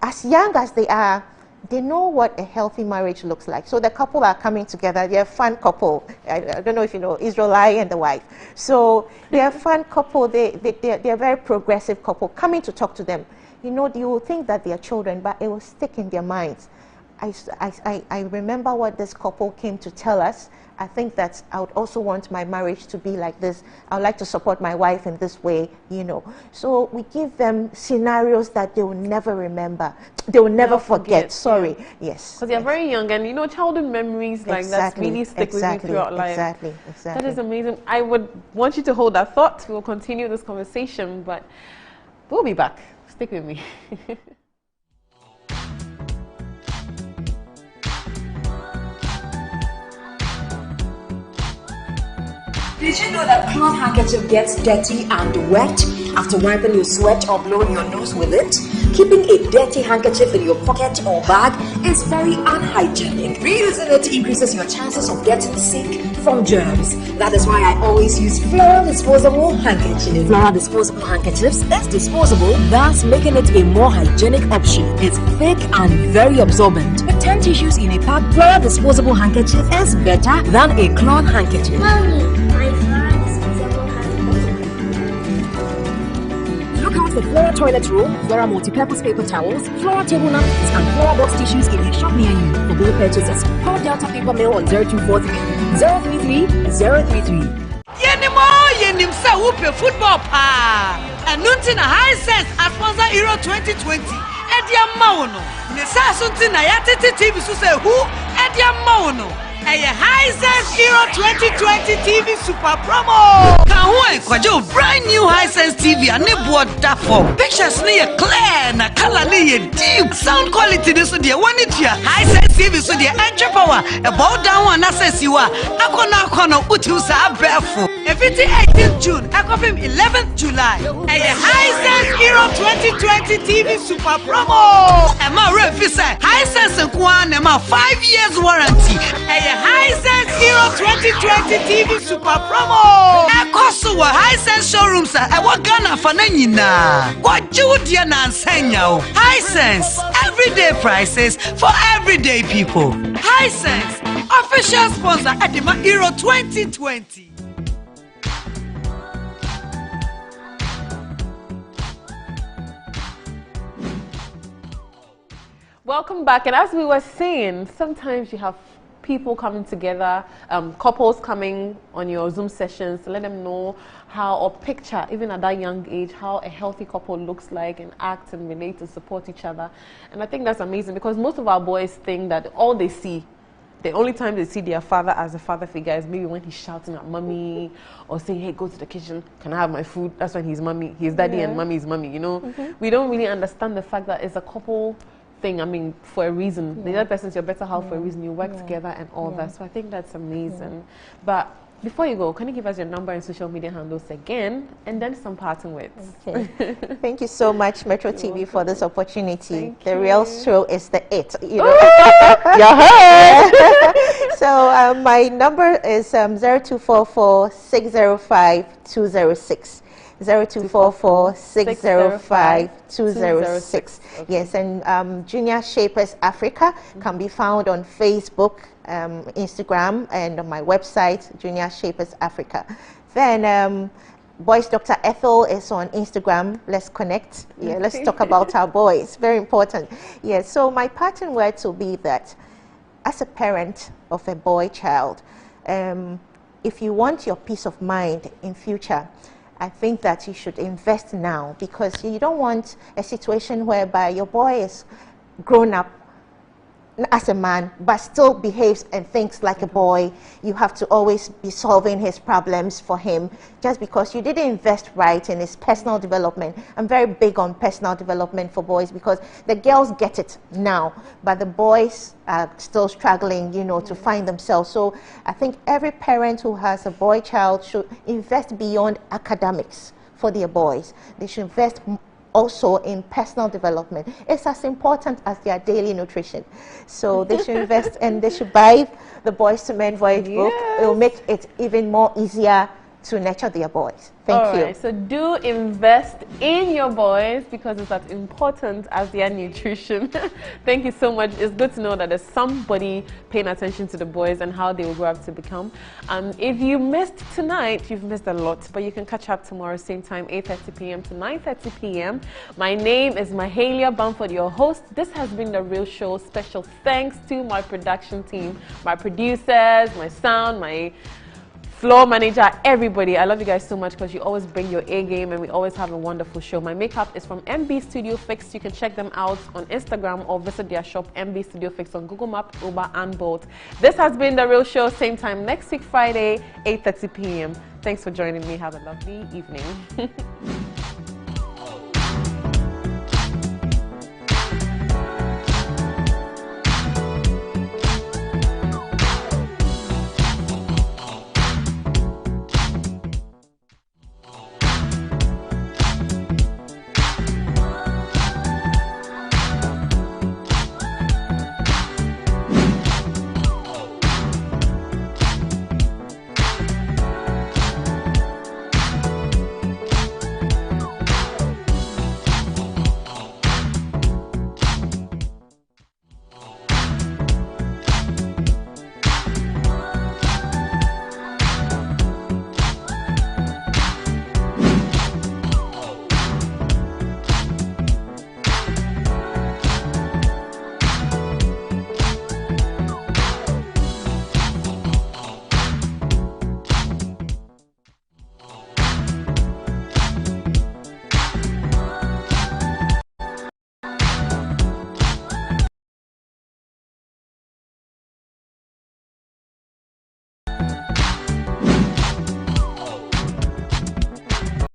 as young as they are, they know what a healthy marriage looks like. So the couple are coming together. They're a fun couple. I don't know if you know Israeli and the wife. So they're a fun couple. They're a very progressive couple coming to talk to them. You know, you will think that they are children, but it will stick in their minds. I remember what this couple came to tell us. I think that I would also want my marriage to be like this. I would like to support my wife in this way, you know. So we give them scenarios that they will never remember. They will never forget. Sorry. Yes. Because they're very young, and you know, childhood memories like that really stick with you throughout life. Exactly. That is amazing. I would want you to hold that thought. We'll continue this conversation, but we'll be back. Stick with me. Did you know that cloth handkerchief gets dirty and wet after wiping your sweat or blowing your nose with it? Keeping a dirty handkerchief in your pocket or bag is very unhygienic. Reusing it increases your chances of getting sick from germs. That is why I always use Flora disposable handkerchiefs. Flora disposable handkerchiefs is disposable, thus making it a more hygienic option. It's thick and very absorbent. With 10 tissues in a pack, Flora disposable handkerchief is better than a cloth handkerchief. Mommy, my Flora disposable handkerchief. Look out for Flora toilet roll, Flora multi-purpose paper towels, Flora table napkins, and Flora box tissues in a shop near you. For both purchases, call Delta Paper Mail on 0243 033 033. Yenim sa whoop football pa. And nothing a high sense as sponsor Euro 2020. Edia Mauno. Nesa something na yati TV so say who? Edia Mauno. A high sense Euro 2020 TV super promo. Kahuai kwajo brand new high sense TV and ne board that for. Pictures ne clear na color ne deep. Sound quality this so the one it here. High sense TV so the entry power about down one access you are. Akona utu sa befu. Every 18th June, Akofim 11th July. A high sense Euro 2020 TV super promo. Emma Refisa high sense and Kwan Emma 5 years warranty. A high sense Euro 2020 TV super promo. Ekosuwa high sense showrooms at Ghana Fananina. What you dear Nansenya? High sense everyday prices for everyday people. High sense official sponsor at the Euro 2020. Welcome back. And as we were saying, sometimes you have people coming together, couples coming on your Zoom sessions to let them know how, or picture, even at that young age, how a healthy couple looks like and acts and relate and support each other. And I think that's amazing because most of our boys think that all they see, the only time they see their father as a father figure is maybe when he's shouting at mommy or saying, hey, go to the kitchen, can I have my food? That's when he's mommy, he's daddy and mommy is mommy, you know? We don't really understand the fact that it's a couple thing, I mean, for a reason. The other person's your better half for a reason. You work together and all that. So I think that's amazing. But before you go, can you give us your number and social media handles again, and then some parting words? Okay. Thank you so much, Metro TV, for this opportunity. The real show is the it. You know. So my number is 0244 605 206. 0244 605 206. Yes, and Junior Shapers Africa can be found on Facebook, Instagram, and on my website, Junior Shapers Africa. Then Boys Dr. Ethel is on Instagram. Let's connect. Yeah, let's talk about our boys. Very important. Yeah, so my parting words will be that as a parent of a boy child, if you want your peace of mind in future, I think that you should invest now, because you don't want a situation whereby your boy is grown up as a man but still behaves and thinks like a boy. You have to always be solving his problems for him just because you didn't invest right in his personal development. I'm very big on personal development for boys because the girls get it now, but the boys are still struggling, you know, to find themselves. So I think every parent who has a boy child should invest beyond academics for their boys. They should invest also in personal development. It's as important as their daily nutrition. So they should invest and they should buy the Boys to Men Voyage book. It will make it even more easier to nurture their boys. Thank you. So do invest in your boys because it's as important as their nutrition. Thank you so much. It's good to know that there's somebody paying attention to the boys and how they will grow up to become. If you missed tonight, you've missed a lot, but you can catch up tomorrow, same time, 8:30 p.m. to 9:30 p.m. My name is Mahalia BAMFORD, your host. This has been The Real Show. Special thanks to my production team, my producers, my sound, my floor manager, everybody. I love you guys so much because you always bring your A game and we always have a wonderful show. My makeup is from MB Studio Fix. You can check them out on Instagram or visit their shop, MB Studio Fix, on Google Maps, Uber, and Bolt. This has been The Real Show. Same time next week, Friday, 8:30 p.m. Thanks for joining me. Have a lovely evening.